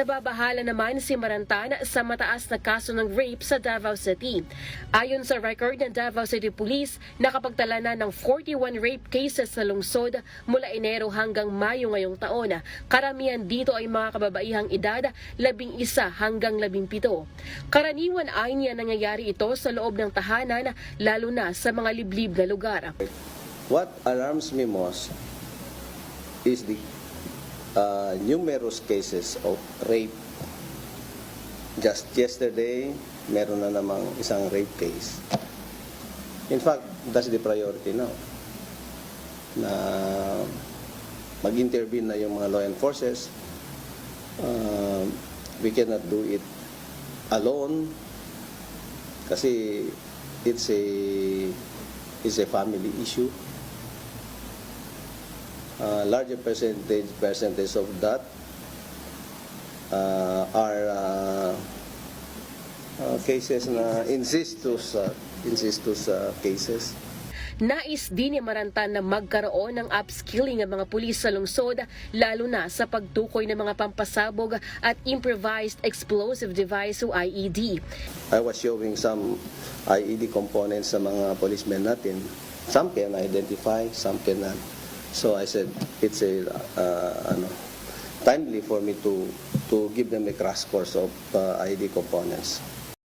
Nababahala naman si Marantan sa mataas na kaso ng rape sa Davao City. Ayon sa record ng Davao City Police, nakapagtala na ng 41 rape cases sa lungsod mula Enero hanggang Mayo ngayong taon. Karamihan dito ay mga kababaihang edad 11 hanggang 17. Karaniwan ay niya nangyayari ito sa loob ng tahanan, lalo na sa mga liblib na lugar. What alarms me most is the numerous cases of rape. Just yesterday, meron na namang isang rape case. In fact, that's the priority now. Na mag-intervene na yung mga law enforcers. We cannot do it alone kasi it's a family issue. Larger percentage of that are cases na incestuous cases. Nais din ni Marantan na magkaroon ng upskilling ang mga pulis sa lungsod, lalo na sa pagtukoy ng mga pampasabog at improvised explosive device o IED. I was showing some IED components sa mga policemen natin. Some can identify, some cannot. So I said it's timely for me to give them a crash course of IED components.